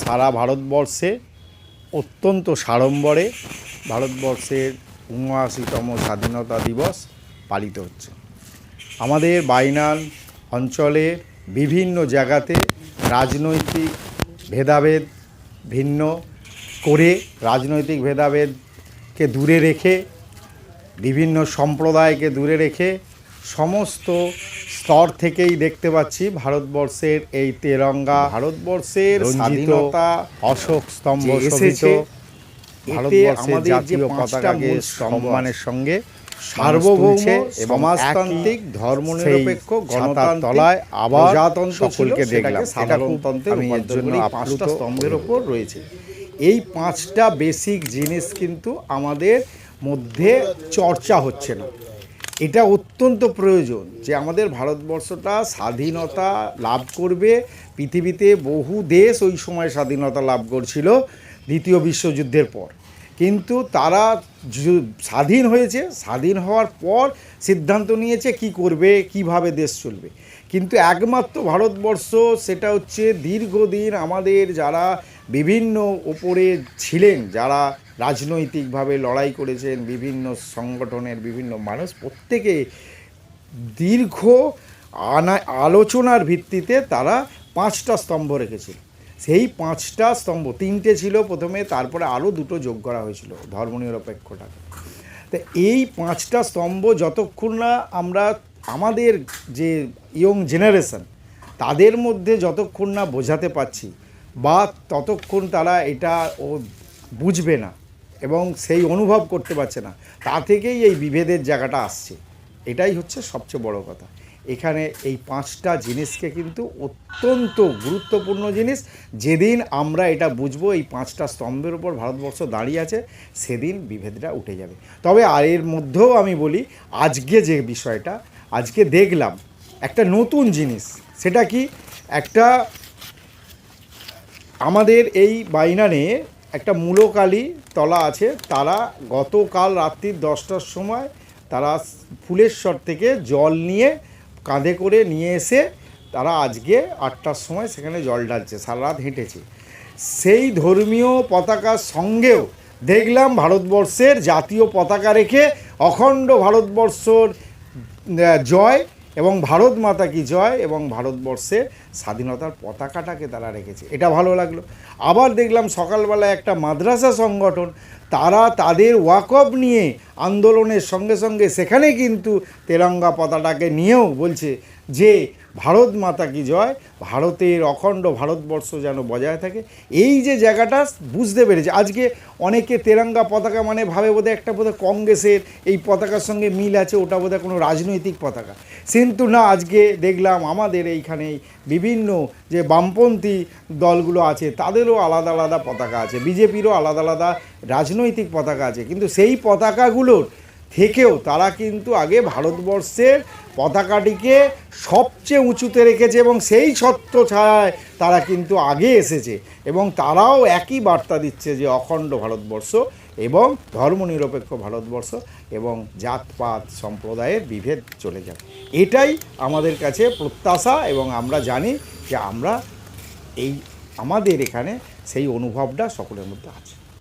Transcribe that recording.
সারা ভারতবর্ষে অত্যন্ত সাড়ম্বরে ভারতবর্ষের ৭৯তম স্বাধীনতা দিবস পালিত হচ্ছে। আমাদের বাইনাল অঞ্চলে বিভিন্ন জায়গাতে রাজনৈতিক ভেদাভেদ ভিন্ন করে, রাজনৈতিক ভেদাভেদকে দূরে রেখে, বিভিন্ন সম্প্রদায়কে দূরে রেখে সমস্ত স্তর থেকেই দেখতে পাচ্ছি ভারতবর্ষের এই তেরঙ্গা, ভারতবর্ষের স্বাধীনতা অশোক স্তম্ভ শোভিত ভারতবর্ষের জাতীয় পতাকাকে সম্মানের সঙ্গে সার্বভৌম সমাজতান্ত্রিক ধর্মনিরপেক্ষ গণতন্ত্রের তলায় আবার সকলকে দেখলাম। সাধারণতন্ত্রের আমি এর জন্য পাঁচটা স্তম্ভের ওপর রয়েছে। এই পাঁচটা বেসিক জিনিস কিন্তু আমাদের মধ্যে চর্চা হচ্ছে না। এটা অত্যন্ত প্রয়োজন যে আমাদের ভারতবর্ষটা স্বাধীনতা লাভ করবে। পৃথিবীতে বহু দেশ ওই সময় স্বাধীনতা লাভ করছিল দ্বিতীয় বিশ্বযুদ্ধের পর, কিন্তু তারা স্বাধীন হয়েছে, স্বাধীন হওয়ার পর সিদ্ধান্ত নিয়েছে কি করবে, কিভাবে দেশ চলবে। কিন্তু একমাত্র ভারতবর্ষ সেটা হচ্ছে দীর্ঘদিন আমাদের যারা বিভিন্ন ওপরে ছিলেন, যারা রাজনৈতিকভাবে লড়াই করেছেন, বিভিন্ন সংগঠনের বিভিন্ন মানুষ, প্রত্যেকে দীর্ঘ আলোচনার ভিত্তিতে তারা পাঁচটা স্তম্ভ রেখেছিল। সেই পাঁচটা স্তম্ভ, তিনটে ছিল প্রথমে, তারপরে আরও দুটো যোগ করা হয়েছিল ধর্মনিরপেক্ষটাকে। তো এই পাঁচটা স্তম্ভ যতক্ষণ না আমরা আমাদের যে ইয়ং জেনারেশন তাদের মধ্যে যতক্ষণ না বোঝাতে পারছি, বা ততক্ষণ তারা এটা বুঝবে না এবং সেই অনুভব করতে পারছে না, তা থেকেই এই বিভেদের জায়গাটা আসছে। এটাই হচ্ছে সবচেয়ে বড় কথা। এখানে এই পাঁচটা জিনিসকে কিন্তু অত্যন্ত গুরুত্বপূর্ণ জিনিস। যেদিন আমরা এটা বুঝবো এই পাঁচটা স্তম্ভের উপর ভারতবর্ষ দাঁড়িয়ে আছে, সেদিন বিভেদটা উঠে যাবে। তবে আর এর মধ্যেও আমি বলি, আজকে যে বিষয়টা আজকে দেখলাম একটা নতুন জিনিস, সেটা কি, একটা আমাদের এই বাইনানে একটা মূলকালী তলা আছে, তারা গতকাল রাত্রি 10টার সময় তারা ফুলেশ্বর থেকে জল নিয়ে কাঁধে করে নিয়ে এসে তারা আজকে 8টার সময় সেখানে জল ঢালছে, সারা রাত হেঁটেছে। সেই ধর্মীয় পতাকার সঙ্গেও দেখলাম ভারতবর্ষের জাতীয় পতাকা রেখে অখণ্ড ভারতবর্ষর জয় এবং ভারত মাতা কি জয় এবং ভারতবর্ষের স্বাধীনতার পতাকাটাকে তারা রেখেছে। এটা ভালো লাগলো। আবার দেখলাম সকালবেলায় একটা মাদ্রাসা সংগঠন, তারা তাদের ওয়াকফ নিয়ে আন্দোলনের সঙ্গে সঙ্গে সেখানে কিন্তু তেরঙ্গা পতাকাটাকে নিয়েও বলছে যে ভারত মাতা কি জয়, ভারতের অখণ্ড ভারতবর্ষ যেন বজায় থাকে। এই যে জায়গাটা বুঝতে পেরেছে। আজকে অনেকে তেরঙ্গা পতাকা মানে ভাবে বোধহয় একটা বোধহয় কংগ্রেসের এই পতাকার সঙ্গে মিল আছে, ওটা বোধহয় কোনো রাজনৈতিক পতাকা। কিন্তু না, আজকে দেখলাম আমাদের এইখানে বিভিন্ন যে বামপন্থী দলগুলো আছে তাদেরও আলাদা আলাদা পতাকা আছে, বিজেপিরও আলাদা আলাদা রাজনৈতিক পতাকা আছে। কিন্তু সেই পতাকাগুলোর থেকেও তারা কিন্তু আগে ভারতবর্ষের পতাকাটিকে সবচেয়ে উঁচুতে রেখেছে এবং সেই ছত্র ছায়ায় তারা কিন্তু আগে এসেছে এবং তারাও একই বার্তা দিচ্ছে যে অখণ্ড ভারতবর্ষ এবং ধর্মনিরপেক্ষ ভারতবর্ষ এবং জাতপাত সম্প্রদায়ের বিভেদ চলে যাবে। এটাই আমাদের কাছে প্রত্যাশা এবং আমরা জানি যে আমরা আমাদের এখানে সেই অনুভবটা সকলের মধ্যে আছে।